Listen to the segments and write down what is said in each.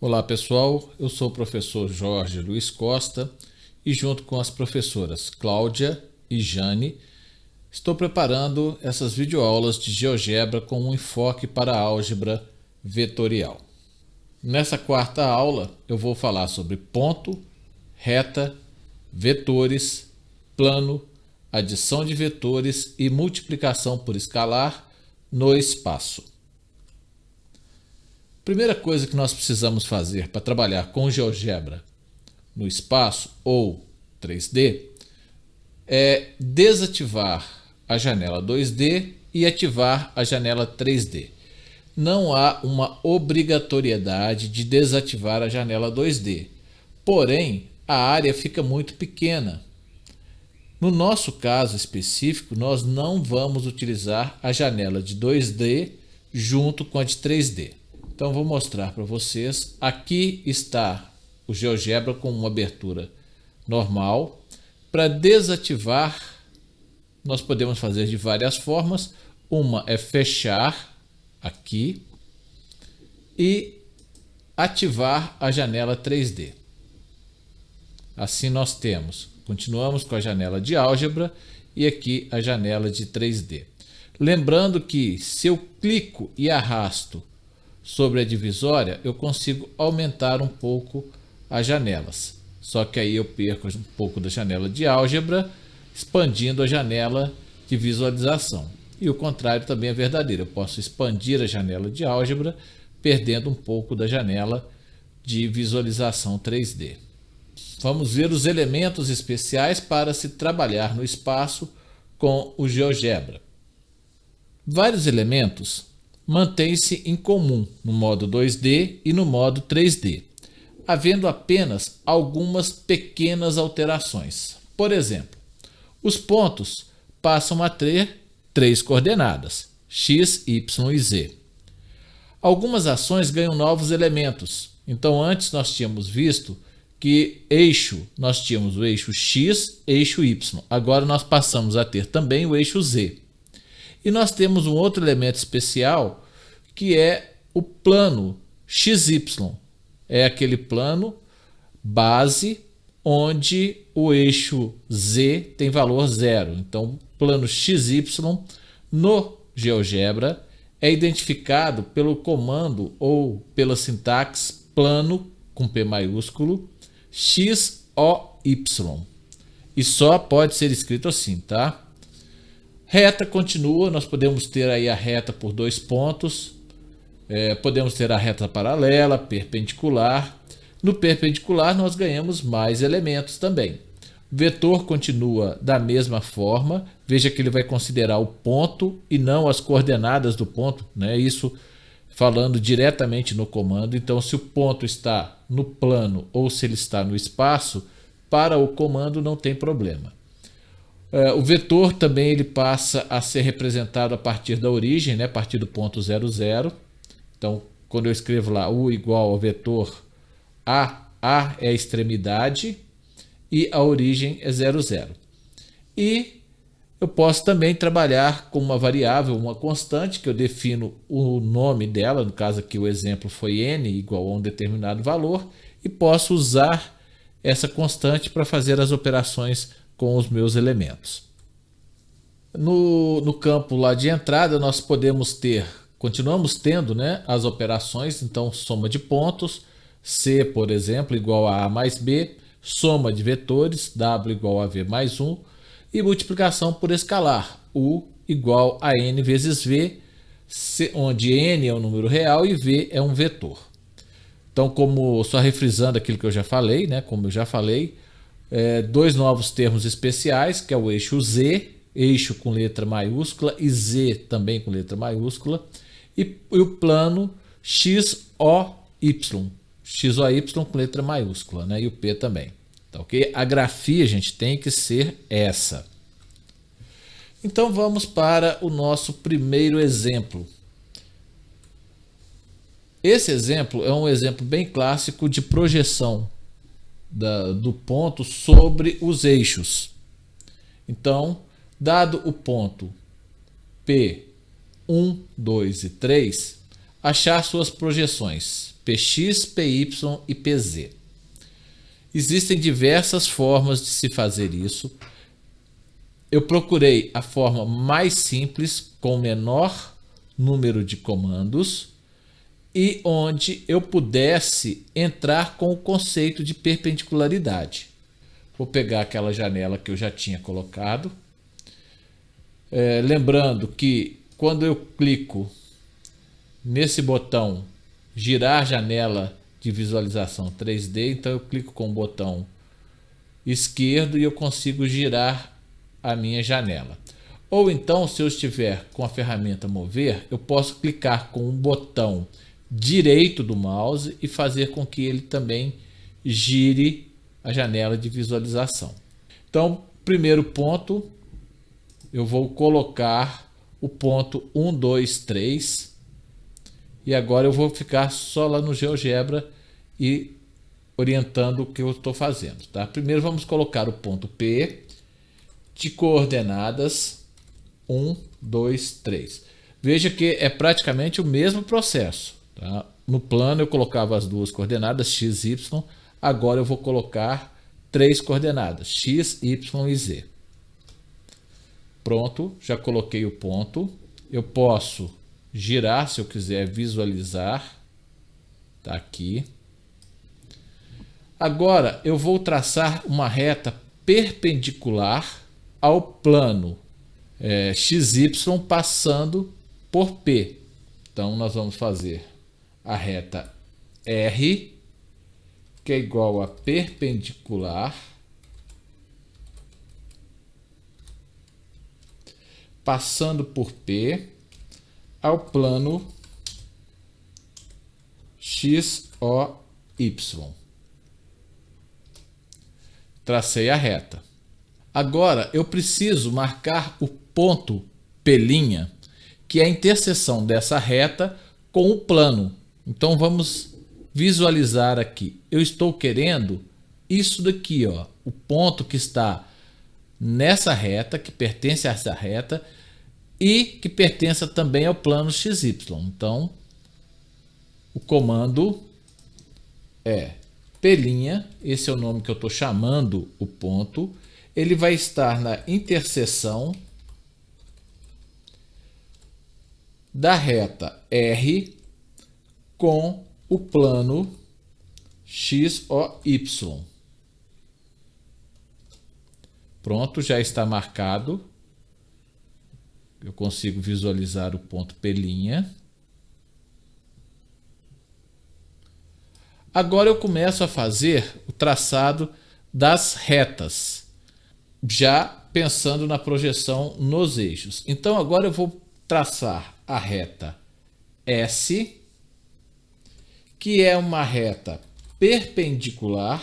Olá pessoal, eu sou o professor Jorge Luiz Costa e junto com as professoras Cláudia e Jane, estou preparando essas videoaulas de GeoGebra com um enfoque para a álgebra vetorial. Nessa quarta aula eu vou falar sobre ponto, reta, vetores, plano, adição de vetores e multiplicação por escalar no espaço. Primeira coisa que nós precisamos fazer para trabalhar com GeoGebra no espaço ou 3D é desativar a janela 2D e ativar a janela 3D. Não há uma obrigatoriedade de desativar a janela 2D, porém a área fica muito pequena. No nosso caso específico, nós não vamos utilizar a janela de 2D junto com a de 3D. Então vou mostrar para vocês. Aqui está o GeoGebra com uma abertura normal. Para desativar, nós podemos fazer de várias formas. Uma é fechar aqui e ativar a janela 3D. Assim nós continuamos com a janela de álgebra e aqui a janela de 3D. Lembrando que se eu clico e arrasto sobre a divisória, eu consigo aumentar um pouco as janelas. Só que aí eu perco um pouco da janela de álgebra, expandindo a janela de visualização. E o contrário também é verdadeiro. Eu posso expandir a janela de álgebra, perdendo um pouco da janela de visualização 3D. Vamos ver os elementos especiais para se trabalhar no espaço com o GeoGebra. Vários elementos mantém-se em comum no modo 2D e no modo 3D, havendo apenas algumas pequenas alterações. Por exemplo, os pontos passam a ter 3 coordenadas, x, y e z. Algumas ações ganham novos elementos. Então antes nós tínhamos visto que nós tínhamos o eixo x, eixo y. Agora nós passamos a ter também o eixo z. E nós temos um outro elemento especial que é o plano XY. É aquele plano base onde o eixo Z tem valor 0. Então, o plano XY no GeoGebra é identificado pelo comando ou pela sintaxe plano com P maiúsculo XOY. E só pode ser escrito assim, tá? Reta continua, nós podemos ter aí a reta por 2 pontos, podemos ter a reta paralela, perpendicular. No perpendicular nós ganhamos mais elementos também. Vetor continua da mesma forma, veja que ele vai considerar o ponto e não as coordenadas do ponto, né? Isso falando diretamente no comando. Então se o ponto está no plano ou se ele está no espaço, para o comando não tem problema. O vetor também ele passa a ser representado a partir da origem, né? A partir do ponto 00. Então, quando eu escrevo lá U igual ao vetor A é a extremidade e a origem é 00. E eu posso também trabalhar com uma variável, uma constante, que eu defino o nome dela, no caso aqui o exemplo foi n igual a um determinado valor, e posso usar essa constante para fazer as operações com os meus elementos. No campo lá de entrada nós continuamos tendo, né, as operações. Então soma de pontos, C por exemplo igual a mais B, soma de vetores, W igual a V mais 1 e multiplicação por escalar, U igual a N vezes V, onde N é um número real e V é um vetor. Então, só refrisando aquilo que eu já falei, né, como eu já falei, 2 novos termos especiais, que é o eixo Z, eixo com letra maiúscula, e Z também com letra maiúscula, e o plano XOY, XOY com letra maiúscula, né, e o P também. Tá, ok? A grafia, gente, tem que ser essa. Então vamos para o nosso primeiro exemplo. Esse exemplo é um exemplo bem clássico de projeção do ponto sobre os eixos. Então, dado o ponto P 1, 2 e 3, achar suas projeções Px, Py e Pz. Existem diversas formas de se fazer isso. Eu procurei a forma mais simples, com o menor número de comandos e onde eu pudesse entrar com o conceito de perpendicularidade. Vou pegar aquela janela que eu já tinha colocado. Lembrando que quando eu clico nesse botão girar janela de visualização 3D, então eu clico com o botão esquerdo e eu consigo girar a minha janela. Ou então, se eu estiver com a ferramenta mover, eu posso clicar com o botão direito do mouse e fazer com que ele também gire a janela de visualização. Então, primeiro ponto, eu vou colocar o ponto 1, 2, 3 e agora eu vou ficar só lá no GeoGebra e orientando o que eu estou fazendo, tá? Primeiro vamos colocar o ponto P de coordenadas 1, 2, 3. Veja que é praticamente o mesmo processo, tá? No plano eu colocava as duas coordenadas x, y, agora eu vou colocar 3 coordenadas x, y e z. Pronto, já coloquei o ponto. Eu posso girar se eu quiser visualizar. Tá aqui. Agora eu vou traçar uma reta perpendicular ao plano XY passando por P. Então nós vamos fazer a reta R, que é igual a perpendicular passando por P ao plano XOY. Tracei a reta. Agora eu preciso marcar o ponto P', que é a interseção dessa reta com o plano. Então vamos visualizar aqui. Eu estou querendo isso daqui, ó, o ponto que está nessa reta, que pertence a essa reta e que pertence também ao plano XY. Então o comando é P', esse é o nome que eu estou chamando o ponto. Ele vai estar na interseção da reta R com o plano XOY. Pronto, já está marcado. Eu consigo visualizar o ponto P'. Agora eu começo a fazer o traçado das retas, já pensando na projeção nos eixos. Então agora eu vou traçar a reta S, que é uma reta perpendicular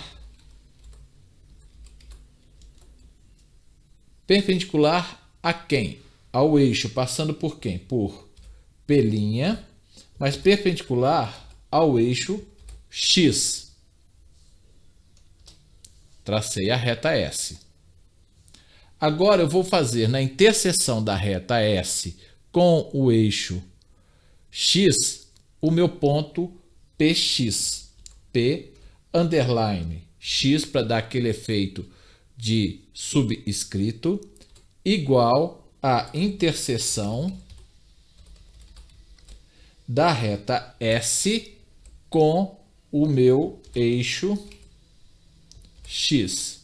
a quem? Ao eixo, passando por quem? Por P', mas perpendicular ao eixo X. Tracei a reta S. Agora eu vou fazer na interseção da reta S com o eixo X o meu ponto PX. P underline X para dar aquele efeito de subscrito igual a interseção da reta S com o meu eixo X.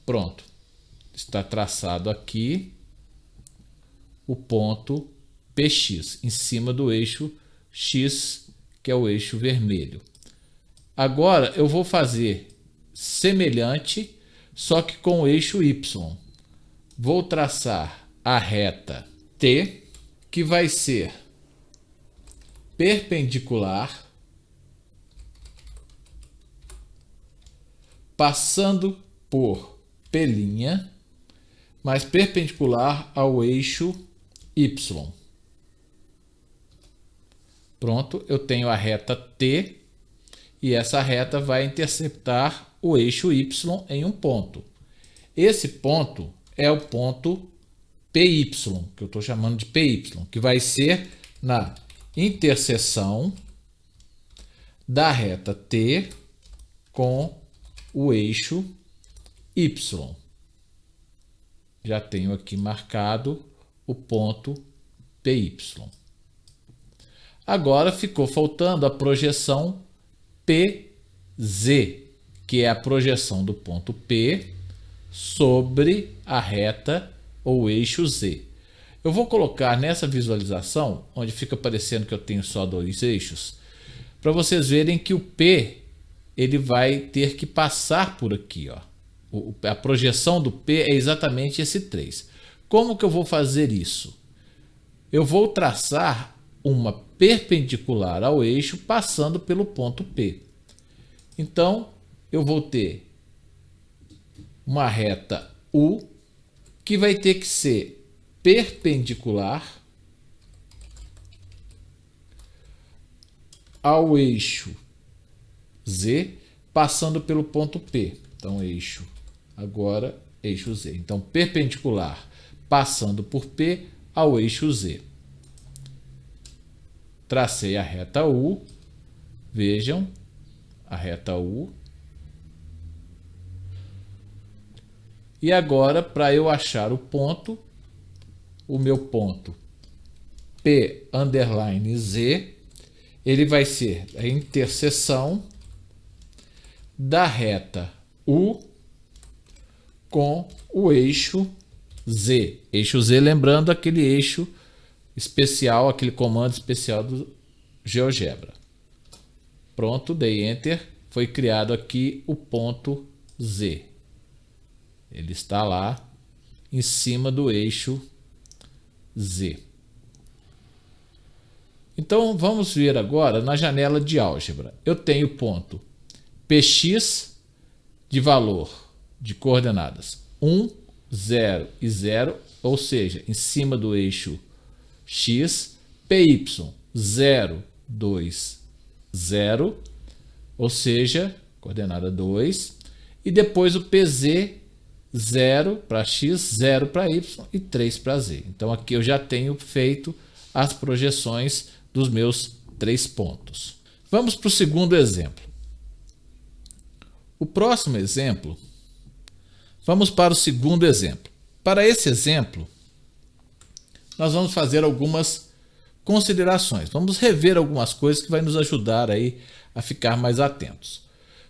Pronto. Está traçado aqui o ponto PX em cima do eixo X, que é o eixo vermelho. Agora eu vou fazer semelhante, só que com o eixo Y. Vou traçar a reta T, que vai ser perpendicular, passando por P', mas perpendicular ao eixo Y. Pronto, eu tenho a reta T e essa reta vai interceptar o eixo Y em um ponto. Esse ponto é o ponto PY, que eu estou chamando de PY, que vai ser na interseção da reta T com o eixo Y. Já tenho aqui marcado o ponto PY. Agora ficou faltando a projeção PZ, que é a projeção do ponto P sobre a reta ou eixo Z. Eu vou colocar nessa visualização, onde fica parecendo que eu tenho só dois eixos, para vocês verem que o P ele vai ter que passar por aqui, ó. A projeção do P é exatamente esse 3. Como que eu vou fazer isso? Eu vou traçar uma perpendicular ao eixo passando pelo ponto P. Então, eu vou ter uma reta U que vai ter que ser perpendicular ao eixo Z, passando pelo ponto P. Então, eixo Z. Então, perpendicular passando por P ao eixo Z. Tracei a reta U. Vejam, a reta U. E agora, para eu achar o ponto, o meu ponto P_Z, ele vai ser a interseção da reta U com o eixo Z. Eixo Z, lembrando aquele eixo especial, aquele comando especial do GeoGebra. Pronto, dei Enter. Foi criado aqui o ponto Z. Ele está lá em cima do eixo Z. Então, vamos ver agora na janela de álgebra. Eu tenho o ponto Px de valor de coordenadas 1, 0 e 0, ou seja, em cima do eixo X, Py 0, 2, 0, ou seja, coordenada 2, e depois o Pz 0 para X, 0 para Y e 3 para Z. Então aqui eu já tenho feito as projeções dos meus 3 pontos. Vamos para o segundo exemplo. O próximo exemplo, vamos para o segundo exemplo. Para esse exemplo, nós vamos fazer algumas considerações. Vamos rever algumas coisas que vai nos ajudar aí a ficar mais atentos.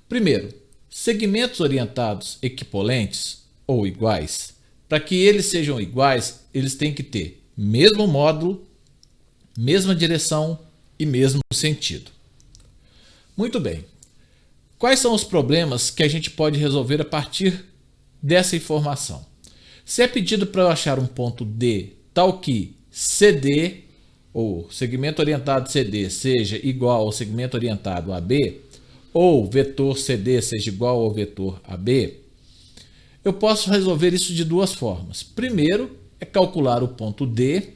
Primeiro, segmentos orientados equipolentes ou iguais. Para que eles sejam iguais, eles têm que ter mesmo módulo, mesma direção e mesmo sentido. Muito bem. Quais são os problemas que a gente pode resolver a partir dessa informação? Se é pedido para eu achar um ponto D tal que CD, ou segmento orientado CD, seja igual ao segmento orientado AB, ou vetor CD seja igual ao vetor AB, eu posso resolver isso de duas formas. Primeiro é calcular o ponto D,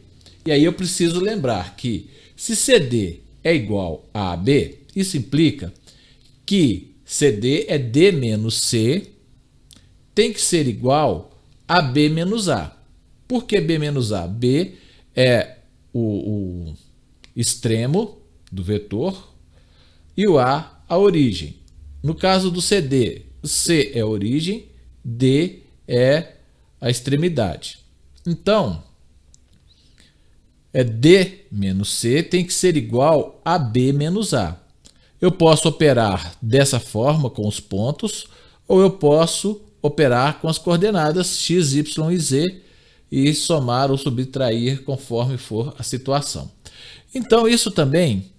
e aí eu preciso lembrar que se CD é igual a AB, isso implica que CD é D menos C, tem que ser igual a B menos A. Por que B menos A? B é o extremo do vetor e o A a origem. No caso do CD, C é a origem, D é a extremidade. Então, D menos C tem que ser igual a B menos A. Eu posso operar dessa forma com os pontos, ou eu posso operar com as coordenadas x, y e z e somar ou subtrair conforme for a situação. Então, isso também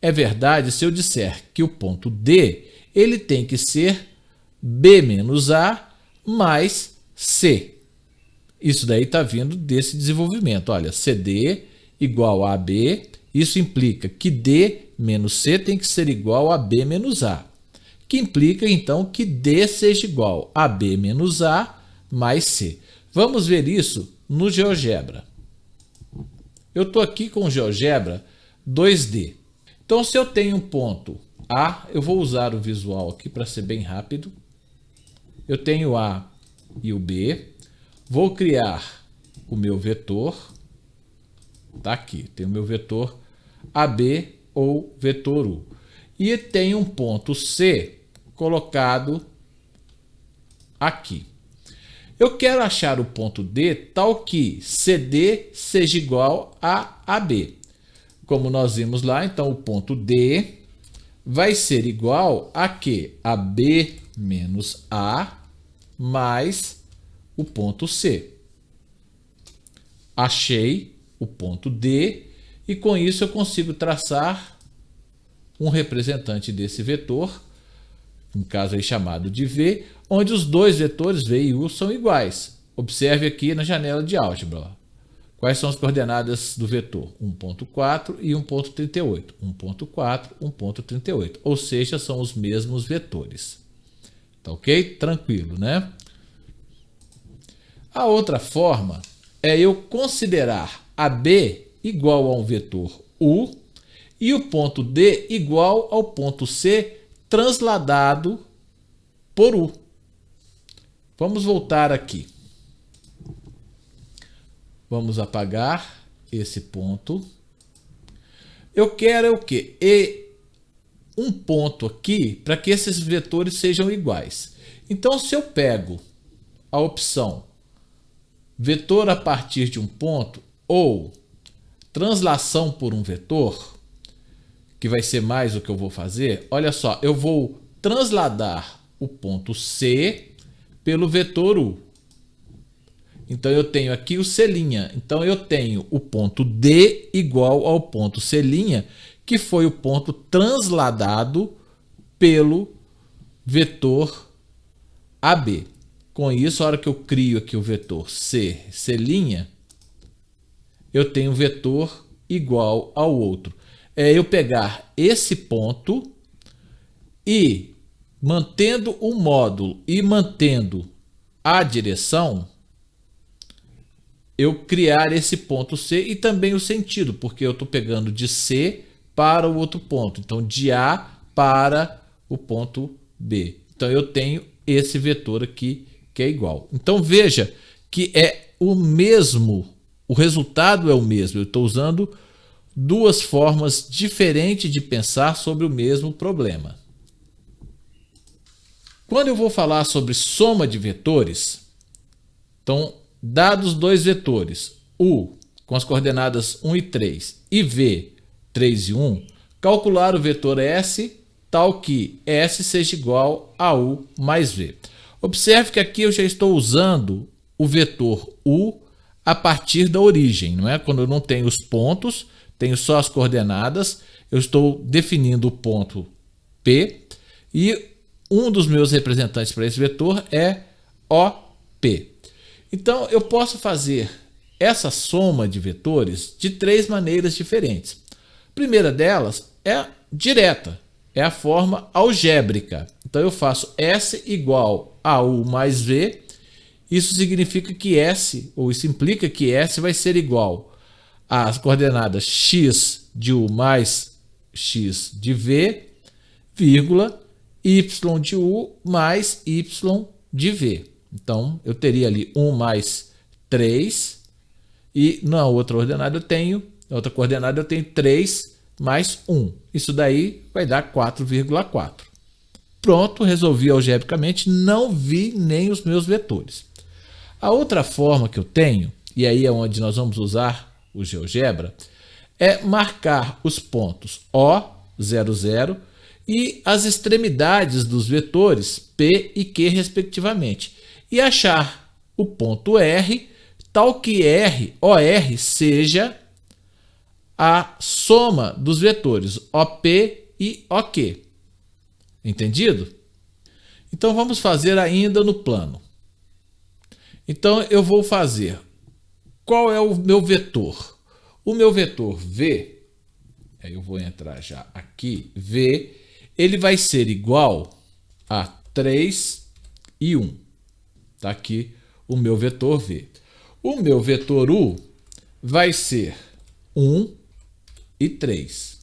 é verdade se eu disser que o ponto D ele tem que ser B menos A mais C. Isso daí está vindo desse desenvolvimento. Olha, CD igual a AB, isso implica que D menos C tem que ser igual a B menos A, que implica então que D seja igual a B menos A mais C. Vamos ver isso no GeoGebra. Eu estou aqui com o GeoGebra 2D. Então, se eu tenho um ponto A, eu vou usar o visual aqui para ser bem rápido. Eu tenho o A e o B. Vou criar o meu vetor. Tá aqui, tem o meu vetor AB ou vetor U. E tem um ponto C colocado aqui. Eu quero achar o ponto D tal que CD seja igual a AB. Como nós vimos lá, então o ponto D vai ser igual a quê? A B menos A mais o ponto C. Achei o ponto D e com isso eu consigo traçar um representante desse vetor, no caso aí chamado de V, onde os dois vetores V e U são iguais. Observe aqui na janela de álgebra. Quais são as coordenadas do vetor? 1.4 e 1.38. 1.4, 1.38. Ou seja, são os mesmos vetores. Tá ok? Tranquilo, né? A outra forma é eu considerar a B igual a um vetor U e o ponto D igual ao ponto C transladado por U. Vamos voltar aqui. Vamos apagar esse ponto. Eu quero o quê? Um ponto aqui para que esses vetores sejam iguais. Então, se eu pego a opção vetor a partir de um ponto ou translação por um vetor, que vai ser mais o que eu vou fazer, olha só, eu vou transladar o ponto C pelo vetor U. Então, eu tenho aqui o C'. Então, eu tenho o ponto D igual ao ponto C', que foi o ponto transladado pelo vetor AB. Com isso, a hora que eu crio aqui o vetor C', eu tenho um vetor igual ao outro. É eu pegar esse ponto e, mantendo o módulo e mantendo a direção, eu criar esse ponto C e também o sentido, porque eu estou pegando de C para o outro ponto. Então, de A para o ponto B. Então, eu tenho esse vetor aqui que é igual. Então, veja que é o mesmo, o resultado é o mesmo. Eu estou usando duas formas diferentes de pensar sobre o mesmo problema. Quando eu vou falar sobre soma de vetores, então, dados dois vetores, U com as coordenadas 1 e 3 e V, 3 e 1, calcular o vetor S tal que S seja igual a U mais V. Observe que aqui eu já estou usando o vetor U a partir da origem, não é? Quando eu não tenho os pontos, tenho só as coordenadas, eu estou definindo o ponto P e um dos meus representantes para esse vetor é OP. Então, eu posso fazer essa soma de vetores de três maneiras diferentes. A primeira delas é direta, é a forma algébrica. Então, eu faço S igual a U mais V. Isso significa que S, ou isso implica que S vai ser igual às coordenadas x de U mais x de V, vírgula, y de U mais y de V. Então, eu teria ali 1 mais 3 e na outra coordenada eu tenho 3 mais 1. Isso daí vai dar 4,4. Pronto, resolvi algebricamente, não vi nem os meus vetores. A outra forma que eu tenho, e aí é onde nós vamos usar o GeoGebra, é marcar os pontos O, 0, 0 e as extremidades dos vetores P e Q, respectivamente. E achar o ponto R, tal que OR seja a soma dos vetores OP e OQ. Entendido? Então, vamos fazer ainda no plano. Então, eu vou fazer. Qual é o meu vetor? O meu vetor V, aí eu vou entrar já aqui, V, ele vai ser igual a 3 e 1. Está aqui o meu vetor V. O meu vetor U vai ser 1 e 3.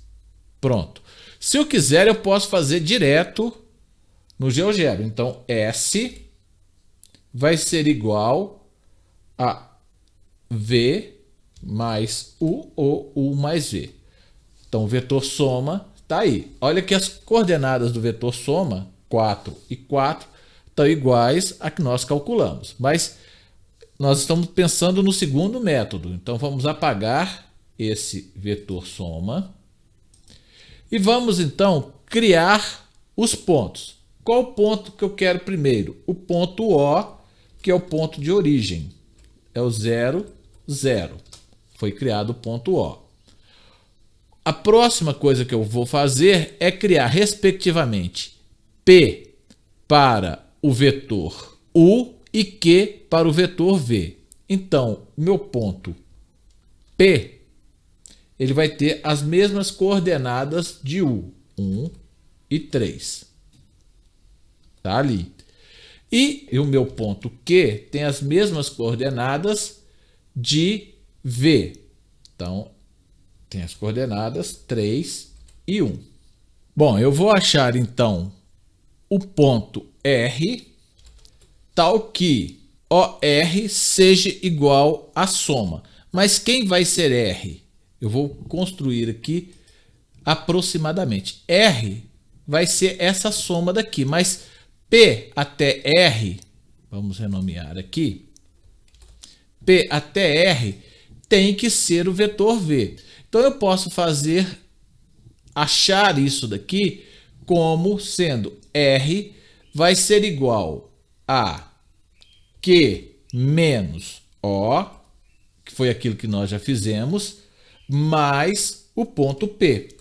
Pronto. Se eu quiser, eu posso fazer direto no GeoGebra. Então, S vai ser igual a V mais U ou U mais V. Então o vetor soma está aí. Olha que as coordenadas do vetor soma, 4 e 4, estão iguais a que nós calculamos. Mas nós estamos pensando no segundo método. Então vamos apagar esse vetor soma. E vamos então criar os pontos. Qual o ponto que eu quero primeiro? O ponto O, que é o ponto de origem. É o 0, 0. Foi criado o ponto O. A próxima coisa que eu vou fazer é criar, respectivamente, P para o vetor U e Q para o vetor V. Então, meu ponto P, ele vai ter as mesmas coordenadas de U, 1 e 3. Tá ali. E o meu ponto Q tem as mesmas coordenadas de V. Então, tem as coordenadas 3 e 1. Bom, eu vou achar então o ponto R, tal que OR seja igual à soma. Mas quem vai ser R? Eu vou construir aqui aproximadamente. R vai ser essa soma daqui, mas P até R, vamos renomear aqui, P até R tem que ser o vetor V. Então eu posso achar isso daqui como sendo R vai ser igual a Q menos O, que foi aquilo que nós já fizemos, mais o ponto P.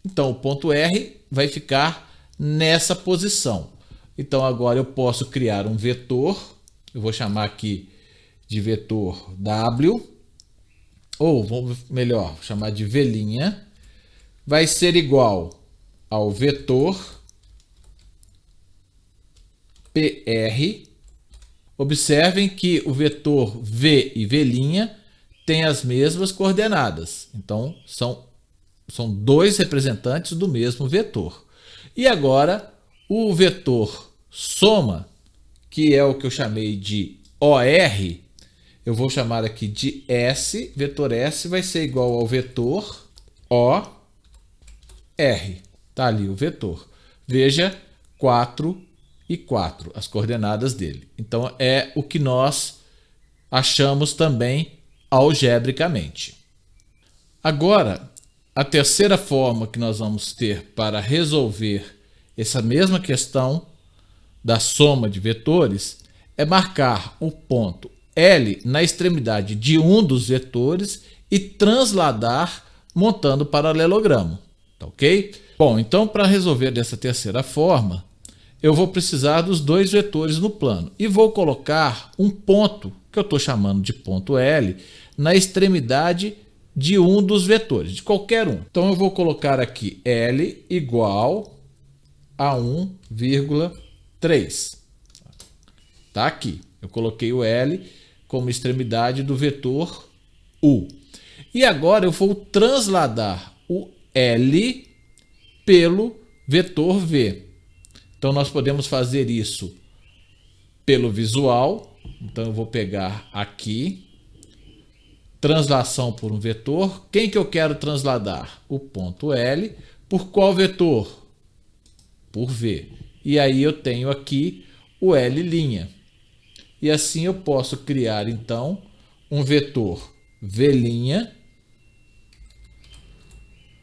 Então o ponto R vai ficar nessa posição. Então agora eu posso criar um vetor, eu vou chamar aqui de vetor W, ou vamos melhor chamar de V', vai ser igual ao vetor PR. Observem que o vetor V e V' têm as mesmas coordenadas. Então, são dois representantes do mesmo vetor. E agora, o vetor soma, que é o que eu chamei de OR, eu vou chamar aqui de S. Vetor S vai ser igual ao vetor OR. Está ali o vetor. Veja, 4 e 4, as coordenadas dele. Então, é o que nós achamos também algebricamente. Agora, a terceira forma que nós vamos ter para resolver essa mesma questão da soma de vetores é marcar o ponto L na extremidade de um dos vetores e transladar montando paralelogramo. Tá ok? Bom, então para resolver dessa terceira forma, eu vou precisar dos dois vetores no plano e vou colocar um ponto, que eu estou chamando de ponto L, na extremidade de um dos vetores, de qualquer um. Então eu vou colocar aqui L igual a 1,3. Tá aqui. Eu coloquei o L como extremidade do vetor U. E agora eu vou transladar o L pelo vetor V. Então nós podemos fazer isso pelo visual. Então eu vou pegar aqui, translação por um vetor. Quem que eu quero transladar? O ponto L. Por qual vetor? Por V. E aí eu tenho aqui o L'. E assim eu posso criar então um vetor V',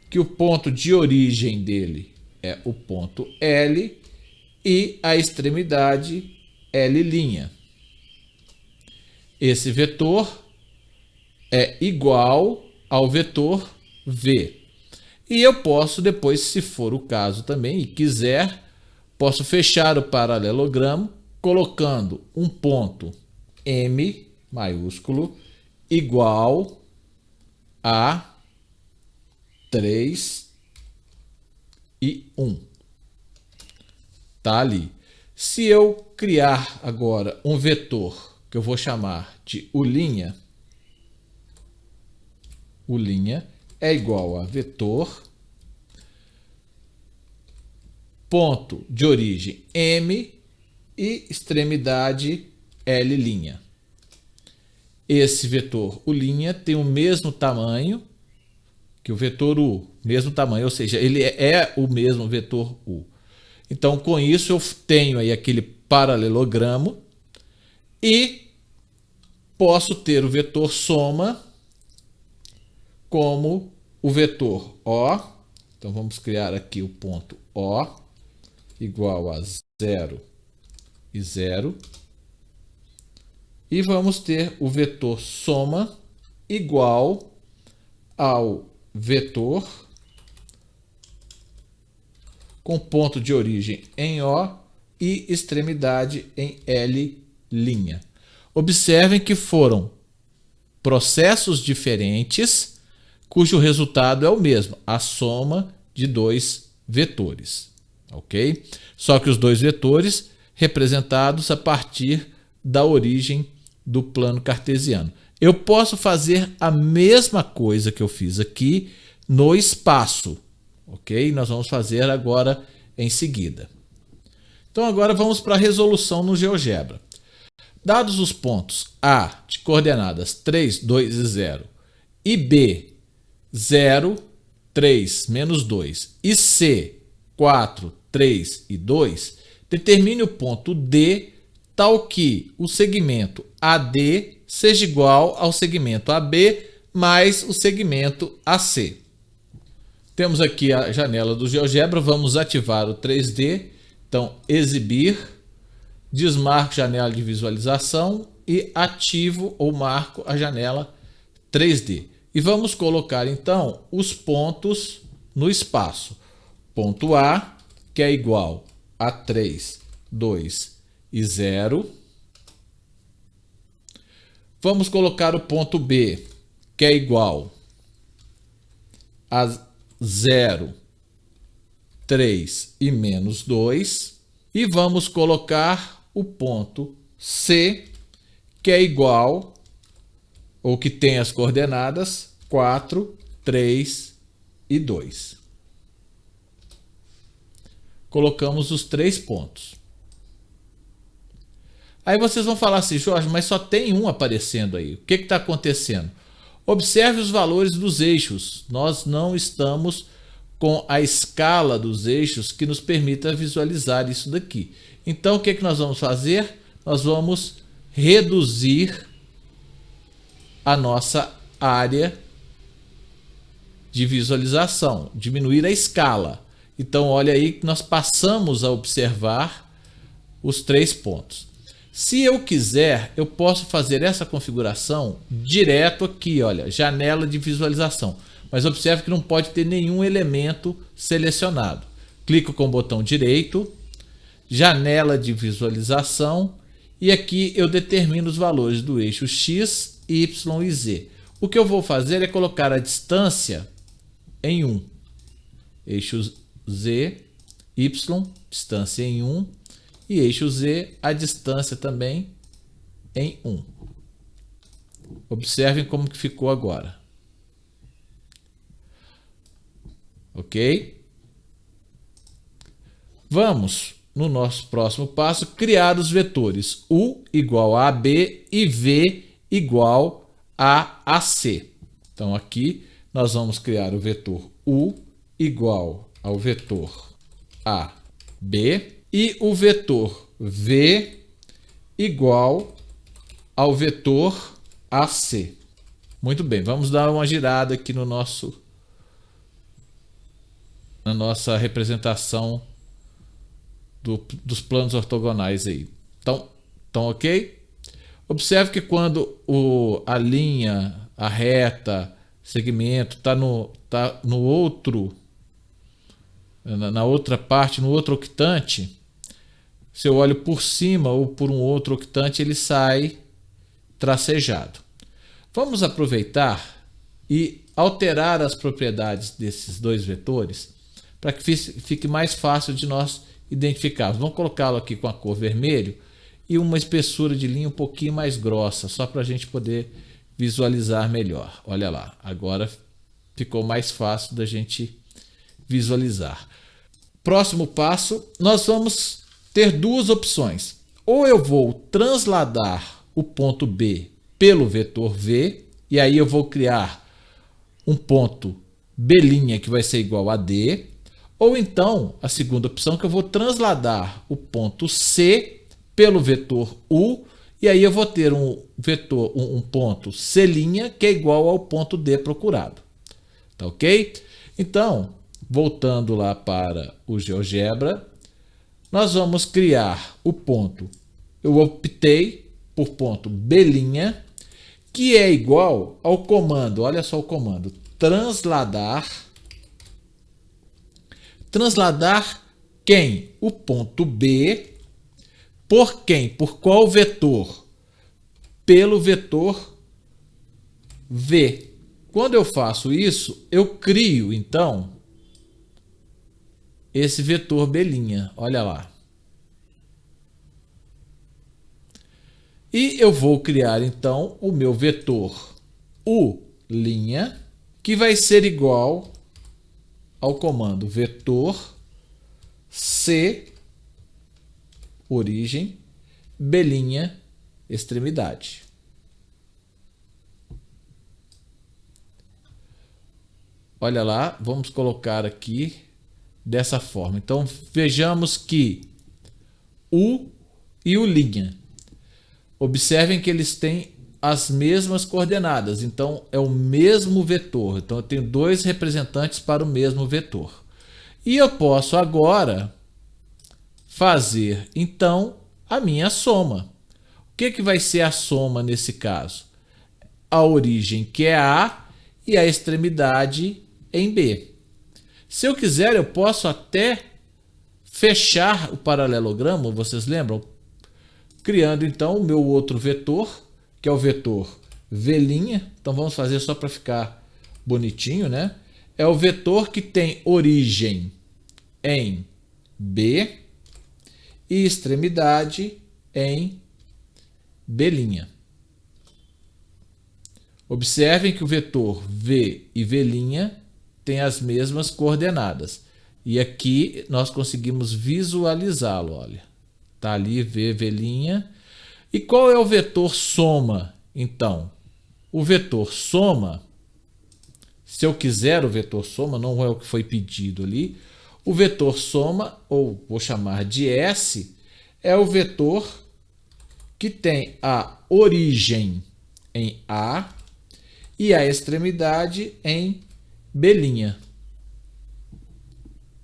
que o ponto de origem dele é o ponto L e a extremidade L'. Esse vetor é igual ao vetor V. E eu posso depois, se for o caso também, e quiser, posso fechar o paralelogramo colocando um ponto M maiúsculo igual a 3 e 1. Tá ali. Se eu criar agora um vetor que eu vou chamar de U', é igual a vetor ponto de origem M e extremidade L'. esse vetor U' tem o mesmo tamanho que o vetor U, mesmo tamanho, ou seja, ele é o mesmo vetor U. Então, com isso, eu tenho aí aquele paralelogramo e posso ter o vetor soma como o vetor O. Então, vamos criar aqui o ponto O igual a 0 e 0. E vamos ter o vetor soma igual ao vetor com ponto de origem em O e extremidade em L'. Observem que foram processos diferentes cujo resultado é o mesmo, a soma de dois vetores, ok? Só que os dois vetores representados a partir da origem do plano cartesiano. Eu posso fazer a mesma coisa que eu fiz aqui no espaço, ok? Nós vamos fazer agora em seguida. Então agora vamos para a resolução no GeoGebra. Dados os pontos A de coordenadas 3, 2 e 0 e B 0, 3, menos 2 e C 4, 3 e 2, determine o ponto D tal que o segmento AD seja igual ao segmento AB mais o segmento AC. Temos aqui a janela do GeoGebra, vamos ativar o 3D, então exibir, desmarco janela de visualização e ativo ou marco a janela 3D. E vamos colocar então os pontos no espaço. Ponto A, que é igual a 3, 2 e 0. Vamos colocar o ponto B, que é igual a 0, 3 e menos 2. E vamos colocar o ponto C, que é igual, ou que tem as coordenadas 4, 3 e 2. Colocamos os 3 pontos. Aí vocês vão falar assim, Jorge, mas só tem um aparecendo aí. O que está acontecendo? Observe os valores dos eixos. Nós não estamos com a escala dos eixos que nos permita visualizar isso daqui. Então, o que nós vamos fazer? Nós vamos reduzir a nossa área de visualização, diminuir a escala. Então, olha aí que nós passamos a observar os 3 pontos. Se eu quiser, eu posso fazer essa configuração direto aqui, olha, janela de visualização. Mas observe que não pode ter nenhum elemento selecionado. Clico com o botão direito, janela de visualização, e aqui eu determino os valores do eixo X, Y e Z. O que eu vou fazer é colocar a distância em 1. Eixo Z, Y, distância em 1. E eixo Z, a distância também em 1. Observem como que ficou agora. Ok? Vamos, no nosso próximo passo, criar os vetores U igual a AB e V igual a AC. Então, aqui nós vamos criar o vetor U igual ao vetor AB e o vetor V igual ao vetor AC. Muito bem, vamos dar uma girada aqui no na nossa representação dos planos ortogonais aí. Então, ok? Observe que quando a linha, a reta, segmento está no outro, na outra parte, no outro octante, se eu olho por cima ou por um outro octante, ele sai tracejado. Vamos aproveitar e alterar as propriedades desses dois vetores para que fique mais fácil de nós identificarmos. Vamos colocá-lo aqui com a cor vermelho e uma espessura de linha um pouquinho mais grossa, só para a gente poder visualizar melhor. Olha lá, agora ficou mais fácil da gente visualizar. Próximo passo, nós vamos ter duas opções. Ou eu vou transladar o ponto B pelo vetor V, e aí eu vou criar um ponto B' que vai ser igual a D, ou então a segunda opção que eu vou transladar o ponto C pelo vetor U, e aí eu vou ter um ponto C' que é igual ao ponto D procurado. Tá ok? Então, voltando lá para o GeoGebra, nós vamos criar o ponto. Eu optei por ponto B', que é igual ao comando, olha só o comando, transladar. Transladar quem? O ponto B por quem? Por qual vetor? Pelo vetor V. Quando eu faço isso, eu crio, então, esse vetor B'. Olha lá. E eu vou criar, então, o meu vetor U', que vai ser igual ao comando vetor C, origem, B', extremidade. Olha lá, vamos colocar aqui dessa forma. Então, vejamos que U e U'. Observem que eles têm as mesmas coordenadas, então é o mesmo vetor. Então eu tenho dois representantes para o mesmo vetor. E eu posso agora fazer então a minha soma. O que vai ser a soma nesse caso? A origem, que é A, e a extremidade em B. Se eu quiser, eu posso até fechar o paralelogramo, vocês lembram? Criando então o meu outro vetor, que é o vetor V'. Então vamos fazer só para ficar bonitinho, né? É o vetor que tem origem em B e extremidade em B'. Observem que o vetor V e V' têm as mesmas coordenadas. E aqui nós conseguimos visualizá-lo, olha. Tá ali V, V'. E qual é o vetor soma, então? O vetor soma, se eu quiser o vetor soma, não é o que foi pedido ali. O vetor soma, ou vou chamar de S, é o vetor que tem a origem em A e a extremidade em B'.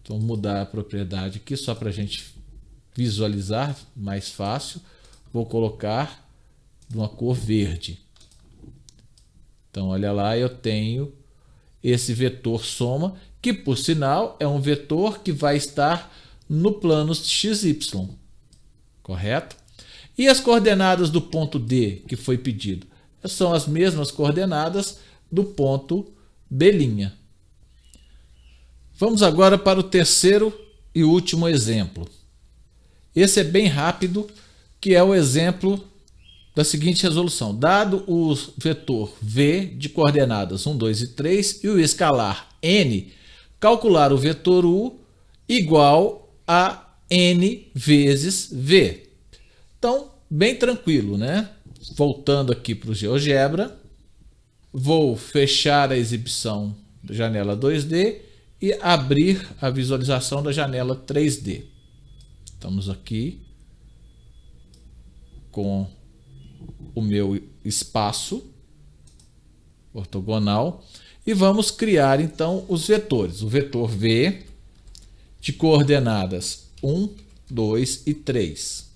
Vamos mudar a propriedade aqui só para a gente visualizar mais fácil. Vou colocar de uma cor verde. Então, olha lá, eu tenho esse vetor soma, que por sinal é um vetor que vai estar no plano XY. Correto? E as coordenadas do ponto D que foi pedido? São as mesmas coordenadas do ponto B'. Vamos agora para o terceiro e último exemplo. Esse é bem rápido, que é o exemplo da seguinte resolução. Dado o vetor V de coordenadas 1, 2 e 3 e o escalar n, calcular o vetor U igual a n vezes V. Então, bem tranquilo, né? Voltando aqui para o GeoGebra, vou fechar a exibição da janela 2D e abrir a visualização da janela 3D. Estamos aqui com o meu espaço ortogonal e vamos criar então os vetores. O vetor V de coordenadas 1, 2 e 3.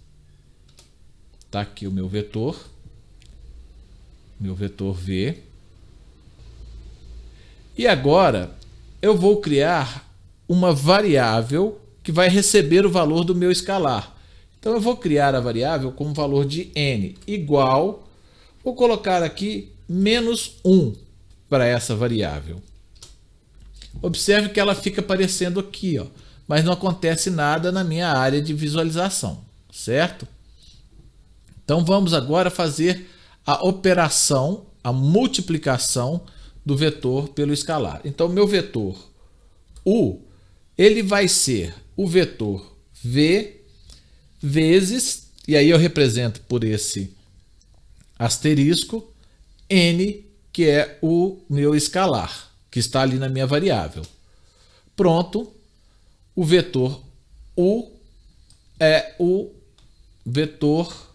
Está aqui o meu vetor V. E agora eu vou criar uma variável que vai receber o valor do meu escalar. Então eu vou criar a variável com o valor de n igual, vou colocar aqui menos 1 para essa variável. Observe que ela fica aparecendo aqui, ó, mas não acontece nada na minha área de visualização, certo? Então vamos agora fazer a operação, a multiplicação do vetor pelo escalar. Então meu vetor U, ele vai ser o vetor V vezes, e aí eu represento por esse asterisco, n, que é o meu escalar, que está ali na minha variável. Pronto, o vetor u é o vetor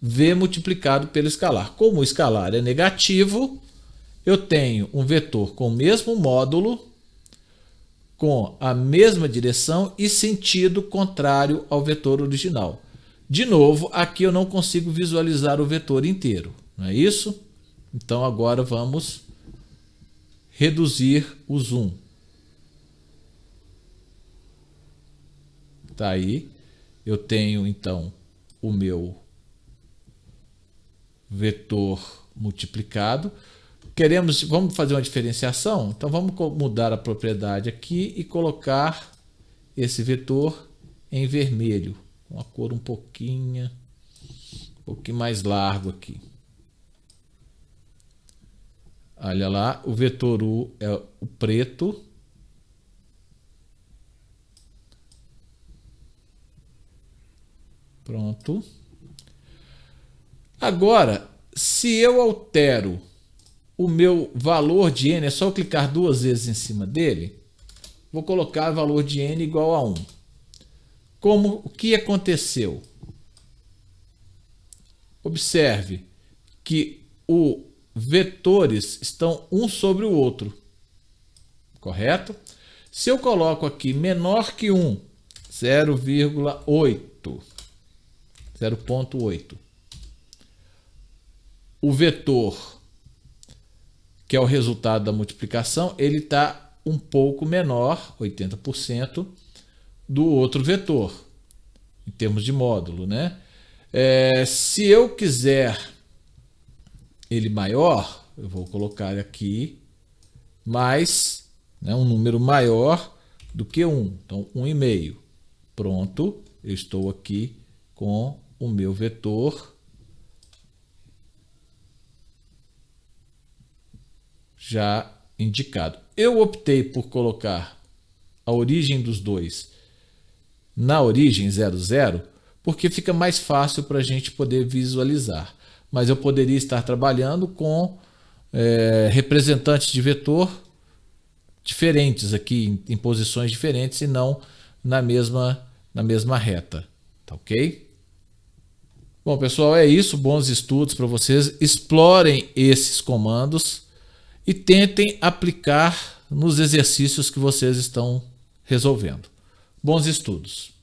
v multiplicado pelo escalar. Como o escalar é negativo, eu tenho um vetor com o mesmo módulo, com a mesma direção e sentido contrário ao vetor original. De novo, aqui eu não consigo visualizar o vetor inteiro, não é isso? Então agora vamos reduzir o zoom. Tá aí, eu tenho então o meu vetor multiplicado. Vamos fazer uma diferenciação? Então vamos mudar a propriedade aqui e colocar esse vetor em vermelho, com a cor um pouquinho mais largo aqui. Olha lá, o vetor U é o preto. Pronto. Agora, se eu altero o meu valor de n, é só eu clicar duas vezes em cima dele, vou colocar o valor de n igual a 1. O que aconteceu? Observe que os vetores estão um sobre o outro, correto? Se eu coloco aqui menor que 1, 0,8, o vetor, que é o resultado da multiplicação, ele está um pouco menor, 80%, do outro vetor, em termos de módulo, né? Se eu quiser ele maior, eu vou colocar aqui mais, né, um número maior do que 1, então 1,5. Pronto, eu estou aqui com o meu vetor já indicado. Eu optei por colocar a origem dos dois na origem 0, 0, porque fica mais fácil para a gente poder visualizar. Mas eu poderia estar trabalhando com representantes de vetor diferentes aqui, em posições diferentes, e não na mesma reta. Tá ok? Bom, pessoal, é isso. Bons estudos para vocês. Explorem esses comandos e tentem aplicar nos exercícios que vocês estão resolvendo. Bons estudos!